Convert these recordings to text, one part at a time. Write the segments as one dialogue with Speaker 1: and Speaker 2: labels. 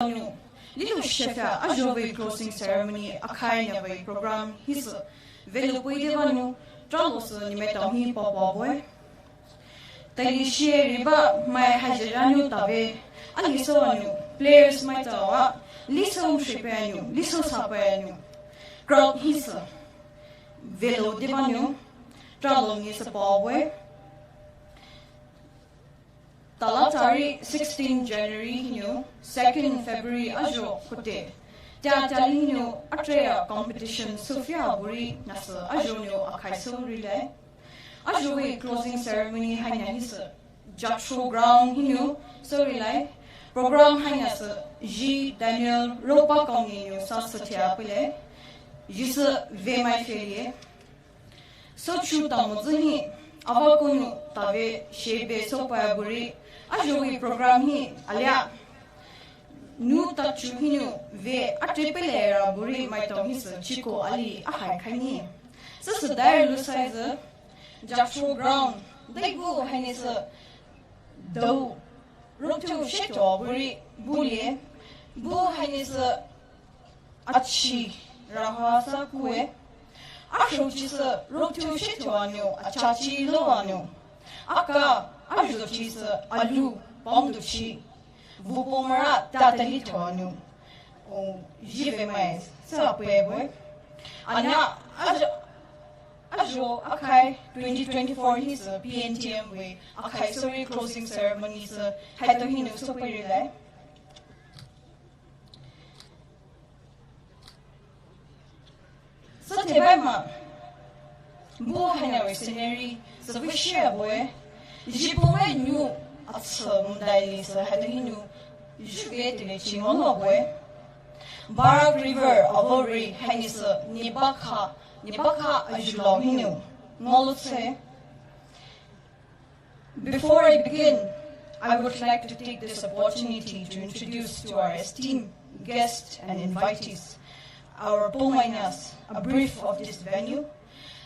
Speaker 1: Little chef a jove closing ceremony a kind of a program his Veymai devanu tralos ni metam hi papa boy Tali share riba my hajiranu tabe ali so anu players my tawa liso shipanu liso sapanu crowd his Veymai devanu tralong is a boy Talatari 16 January new 2nd February ajo kote Tatali new atrea competition Sofia Buri nasa ajo new akaiso relay ajo closing ceremony hanya his Jatro ground new so relay program hanya sa G Daniel Ropa Kongi new sa satya pile yisa Veymai felie so chu tamuzi avakunu tave shebe sopa buri Ajowi program hi alia nu tachu hinu ve a triple era buri mai tong his chico ali a hai khani so sadar lu size Jatro ground they go hanis do rotu sheto buri bulie bu hanis achi rahasa kue a shochi sa rotu sheto anyo achachi lo anyo aka ajo cheese alu pomduchi vupomara tatali tonu o Veymai sa pwebo ana ajo akai 2024 his PNTM way akai sorry closing ceremonies haito hinu so pwede sa tebama bu hana scenery so we share boy Jipomai knew at some days had he knew you get in a chimonoboy. Barak River of Ori Hanis Nibaka Ajulong Hinu. Molotse. Before I begin, I would like to take this opportunity to introduce to our esteemed guests and invitees, our Pomainas, a brief of this venue.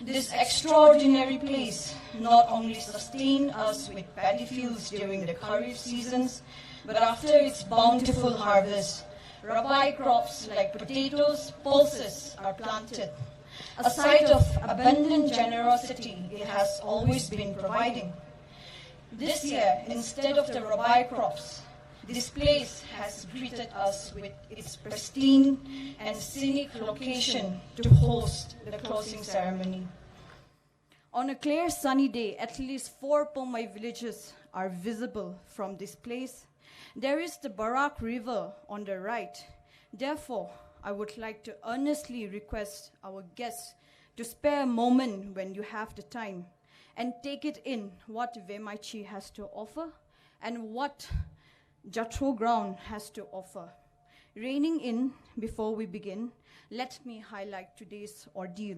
Speaker 1: This extraordinary place not only sustained us with paddy fields during the Kharif seasons, but after its bountiful harvest, rabi crops like potatoes, pulses are planted. A site of abundant generosity it has always been providing. This year, instead of the rabi crops, this place has greeted us with its pristine and scenic location to host the closing ceremony. On a clear sunny day, at least 4 Veymai villages are visible from this place. There is the Barak River on the right. Therefore, I would like to earnestly request our guests to spare a moment when you have the time and take it in what Veymai has to offer and what Jatro ground has to offer. Reining in, before we begin, let me highlight today's ordeal.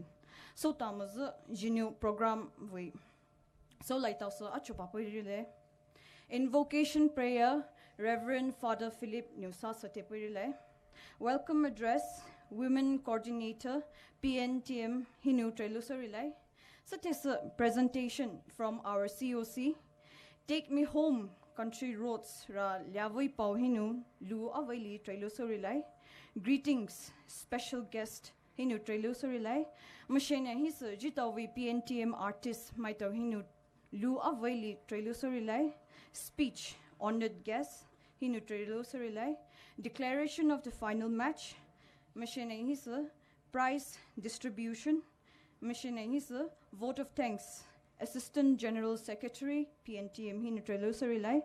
Speaker 1: So Thomas Genu program we so light also a invocation prayer, Reverend Father Philip Nusa Satepirile. Welcome address, Women Coordinator, PNTM Hinu Trelusarile. Such as a presentation from our COC. Take me home. Country roads ra Lyavoi Pauhinu, Lu Availi Trelusorilai. Greetings, special guest Hinu Trelusorilai. Machine his Jitawi PNTM artist Maito Hinu Lu Availi Trelusorilai. Speech, honored guest Hinu Trelusorilai. Declaration of the final match. Machine his prize distribution. Machine his vote of thanks. Assistant General Secretary, PNTM Hinutrelosarili,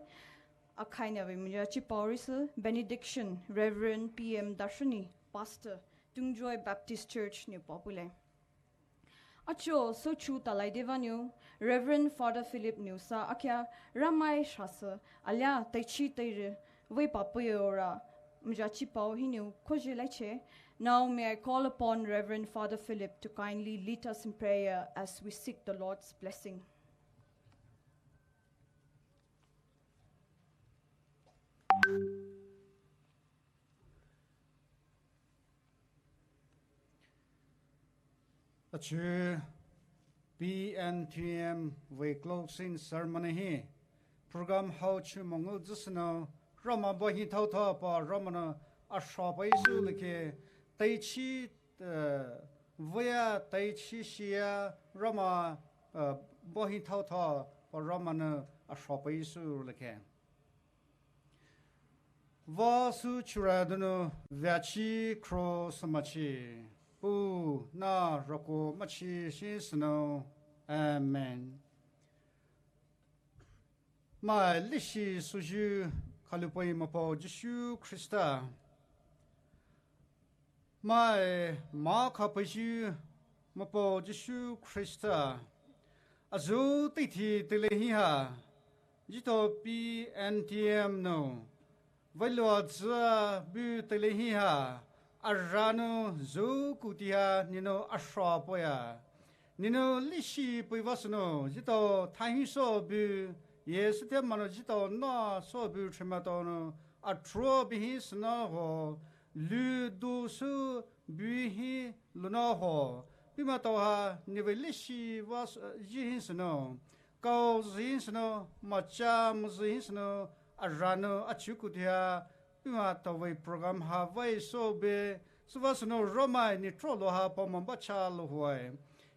Speaker 1: Akaina Vimjachi Pauris, benediction, Reverend PM Dashani, Pastor, Tungjoy Baptist Church, New Popule. Acho, so chu talai devanu, Reverend Father Philip Nusa, Akia, Ramai Shasa, Alia, Taichi Taire, Way Papuyora, Mjachi Pau Hinu, Kojeleche. Now may I call upon Reverend Father Philip to kindly lead us in prayer as we seek the Lord's blessing.
Speaker 2: Achu PNTM we closing ceremony here. Program how chu mongol jusno Roma bohi tauta pa Romana a shopai su like taichi via taichi shia Roma bohi tauta pa Romana a shopai su like Vasu churadunu vachi kro samachi pu na roko machi shinsno amen Ma lishi suju kalupoi mapo Jishu Christa ma kapaju mapo Jishu Christa azu titi telehiha jito PNTM no Velo za bu telehiha arrano zo kutia nino ashra poya nino lishi puivasno jito tahiso bu Yes, the manojito no so bu chimatono a tro bihis no ho lu du su bihi luno ho bimatoha nivelishi was jihis no go zins no macham zins no a rano a chukutia bimatowe program ha vai so be was no Roma ni trolo ha pomambacha lo hoy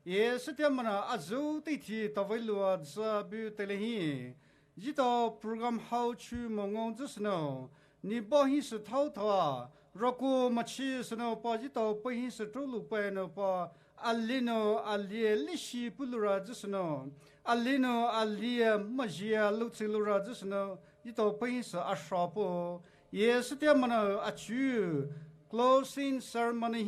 Speaker 2: Yes, the mana azu titi tawilua za bu telehi Jito program how chu mongong zisno ni bohi se tauta roku machi sno pa jito bohi se trulu pa no pa alino alie lishi pulura zisno alino alie majia lutilura zisno jito bohi se ashapo yes te mana achu closing ceremony